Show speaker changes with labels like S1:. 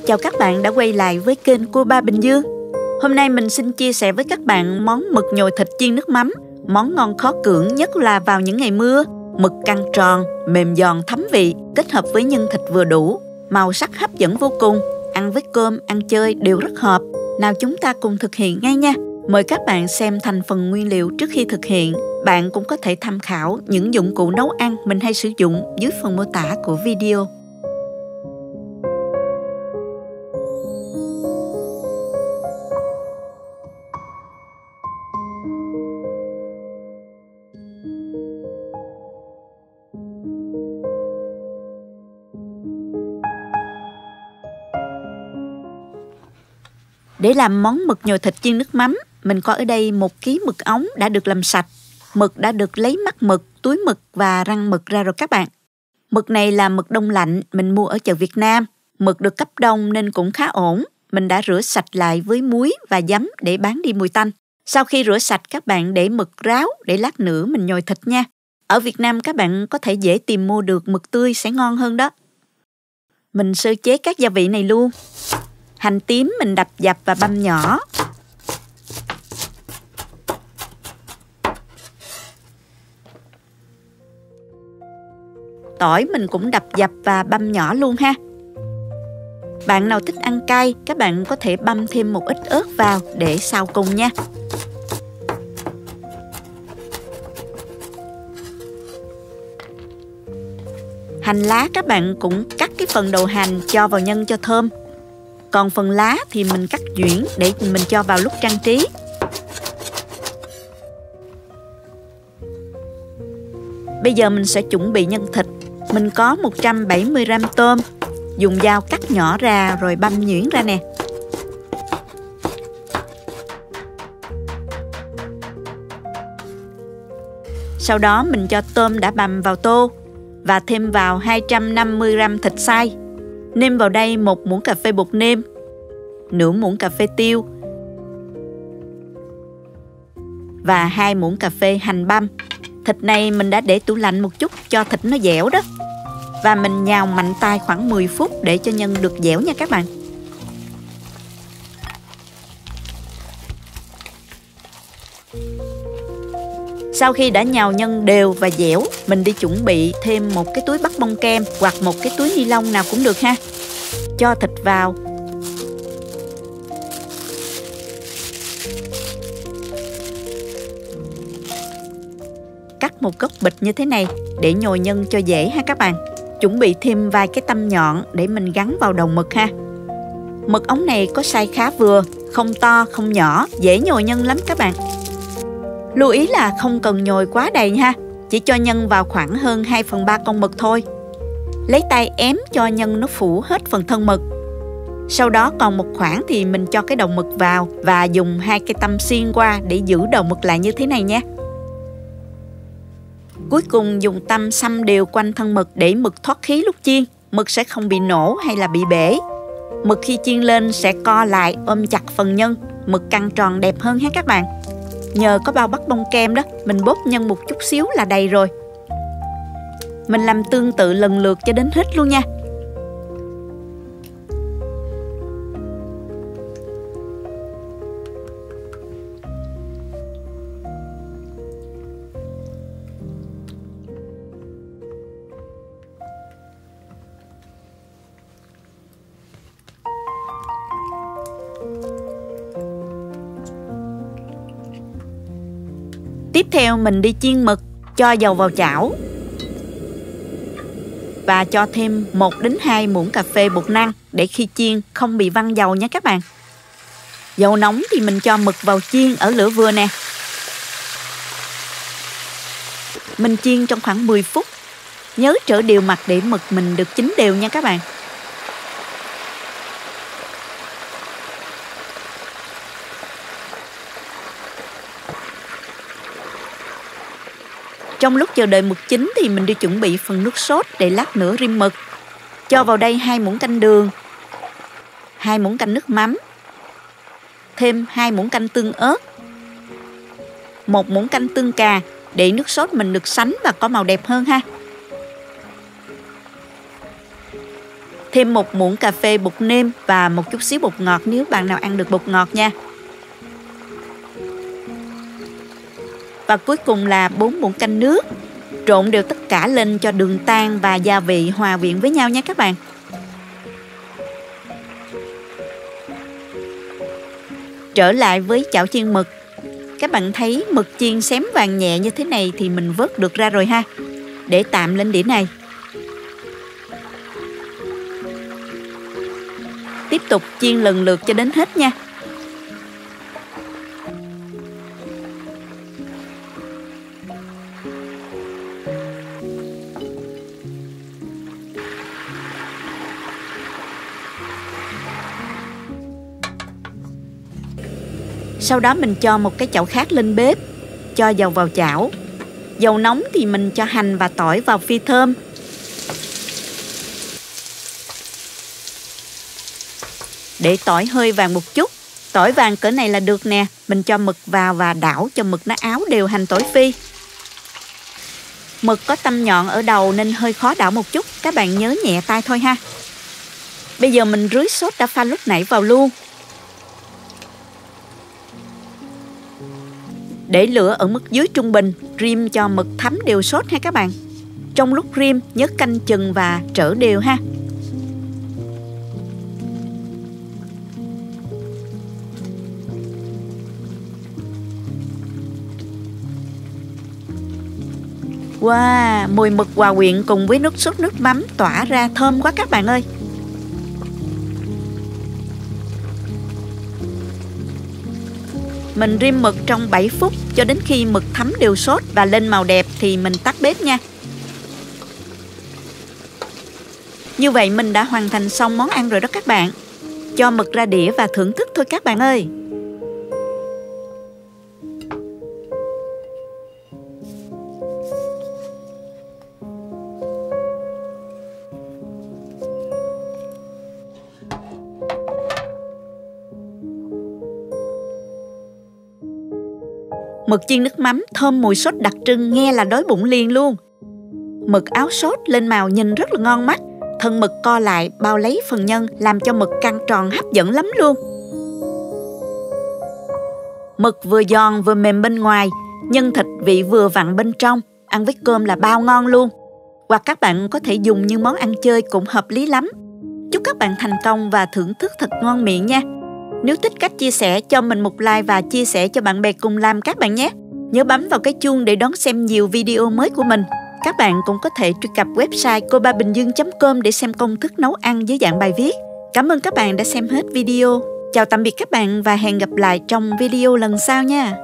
S1: Chào các bạn đã quay lại với kênh Cô Ba Bình Dương. Hôm nay mình xin chia sẻ với các bạn món mực nhồi thịt chiên nước mắm. Món ngon khó cưỡng nhất là vào những ngày mưa. Mực căng tròn, mềm giòn thấm vị, kết hợp với nhân thịt vừa đủ, màu sắc hấp dẫn vô cùng. Ăn với cơm, ăn chơi đều rất hợp. Nào chúng ta cùng thực hiện ngay nha. Mời các bạn xem thành phần nguyên liệu trước khi thực hiện. Bạn cũng có thể tham khảo những dụng cụ nấu ăn mình hay sử dụng dưới phần mô tả của video. Để làm món mực nhồi thịt chiên nước mắm, mình có ở đây 1 kg mực ống đã được làm sạch. Mực đã được lấy mắt mực, túi mực và răng mực ra rồi các bạn. Mực này là mực đông lạnh, mình mua ở chợ Việt Nam. Mực được cấp đông nên cũng khá ổn. Mình đã rửa sạch lại với muối và giấm để bán đi mùi tanh. Sau khi rửa sạch, các bạn để mực ráo để lát nữa mình nhồi thịt nha. Ở Việt Nam các bạn có thể dễ tìm mua được mực tươi sẽ ngon hơn đó. Mình sơ chế các gia vị này luôn. Hành tím mình đập dập và băm nhỏ. Tỏi mình cũng đập dập và băm nhỏ luôn ha. Bạn nào thích ăn cay, các bạn có thể băm thêm một ít ớt vào để xào cùng nha. Hành lá các bạn cũng cắt cái phần đầu hành cho vào nhân cho thơm. Còn phần lá thì mình cắt nhuyễn để mình cho vào lúc trang trí. Bây giờ mình sẽ chuẩn bị nhân thịt. Mình có 170g tôm. Dùng dao cắt nhỏ ra rồi băm nhuyễn ra nè. Sau đó mình cho tôm đã băm vào tô và thêm vào 250g thịt xay. Nêm vào đây 1 muỗng cà phê bột nêm, nửa muỗng cà phê tiêu và 2 muỗng cà phê hành băm. Thịt này mình đã để tủ lạnh một chút cho thịt nó dẻo đó. Và mình nhào mạnh tay khoảng 10 phút để cho nhân được dẻo nha các bạn. Sau khi đã nhào nhân đều và dẻo, mình đi chuẩn bị thêm một cái túi bắt bông kem hoặc một cái túi ni lông nào cũng được ha. Cho thịt vào. Cắt một góc bịch như thế này để nhồi nhân cho dễ ha các bạn. Chuẩn bị thêm vài cái tăm nhọn để mình gắn vào đầu mực ha. Mực ống này có size khá vừa, không to không nhỏ, dễ nhồi nhân lắm các bạn. Lưu ý là không cần nhồi quá đầy ha, chỉ cho nhân vào khoảng hơn 2/3 con mực thôi. Lấy tay ém cho nhân nó phủ hết phần thân mực. Sau đó còn một khoảng thì mình cho cái đầu mực vào và dùng 2 cây tăm xiên qua để giữ đầu mực lại như thế này nha. Cuối cùng dùng tăm xăm đều quanh thân mực để mực thoát khí lúc chiên. Mực sẽ không bị nổ hay là bị bể. Mực khi chiên lên sẽ co lại ôm chặt phần nhân. Mực căng tròn đẹp hơn ha các bạn. Nhờ có bao bắt bông kem đó, mình bóp nhân một chút xíu là đầy rồi. Mình làm tương tự lần lượt cho đến hết luôn nha. Tiếp theo mình đi chiên mực, cho dầu vào chảo và cho thêm 1 đến 2 muỗng cà phê bột năng để khi chiên không bị văng dầu nhé các bạn. Dầu nóng thì mình cho mực vào chiên ở lửa vừa nè. Mình chiên trong khoảng 10 phút. Nhớ trở đều mặt để mực mình được chín đều nha các bạn. Trong lúc chờ đợi mực chín thì mình đi chuẩn bị phần nước sốt để lát nữa rim mực. Cho vào đây 2 muỗng canh đường, 2 muỗng canh nước mắm, thêm 2 muỗng canh tương ớt, 1 muỗng canh tương cà để nước sốt mình được sánh và có màu đẹp hơn ha. Thêm 1 muỗng cà phê bột nêm và một chút xíu bột ngọt nếu bạn nào ăn được bột ngọt nha. Và cuối cùng là 4 muỗng canh nước. Trộn đều tất cả lên cho đường tan và gia vị hòa quyện với nhau nha các bạn. Trở lại với chảo chiên mực. Các bạn thấy mực chiên xém vàng nhẹ như thế này thì mình vớt được ra rồi ha. Để tạm lên đĩa này. Tiếp tục chiên lần lượt cho đến hết nha. Sau đó mình cho một cái chảo khác lên bếp, cho dầu vào chảo. Dầu nóng thì mình cho hành và tỏi vào phi thơm. Để tỏi hơi vàng một chút. Tỏi vàng cỡ này là được nè. Mình cho mực vào và đảo cho mực nó áo đều hành tỏi phi. Mực có tăm nhọn ở đầu nên hơi khó đảo một chút. Các bạn nhớ nhẹ tay thôi ha. Bây giờ mình rưới sốt đã pha lúc nãy vào luôn. Để lửa ở mức dưới trung bình, rim cho mực thấm đều sốt ha các bạn. Trong lúc rim nhớ canh chừng và trở đều ha. Wow, mùi mực hòa quyện cùng với nước sốt nước mắm tỏa ra thơm quá các bạn ơi. Mình rim mực trong 7 phút cho đến khi mực thấm đều sốt và lên màu đẹp thì mình tắt bếp nha. Như vậy mình đã hoàn thành xong món ăn rồi đó các bạn. Cho mực ra đĩa và thưởng thức thôi các bạn ơi. Mực chiên nước mắm thơm mùi sốt đặc trưng, nghe là đói bụng liền luôn. Mực áo sốt lên màu nhìn rất là ngon mắt. Thân mực co lại bao lấy phần nhân làm cho mực căng tròn hấp dẫn lắm luôn. Mực vừa giòn vừa mềm bên ngoài, nhân thịt vị vừa vặn bên trong, ăn với cơm là bao ngon luôn. Hoặc các bạn có thể dùng như món ăn chơi cũng hợp lý lắm. Chúc các bạn thành công và thưởng thức thật ngon miệng nha. Nếu thích cách chia sẻ, cho mình một like và chia sẻ cho bạn bè cùng làm các bạn nhé. Nhớ bấm vào cái chuông để đón xem nhiều video mới của mình. Các bạn cũng có thể truy cập website cobabình dương.com để xem công thức nấu ăn dưới dạng bài viết. Cảm ơn các bạn đã xem hết video. Chào tạm biệt các bạn và hẹn gặp lại trong video lần sau nha.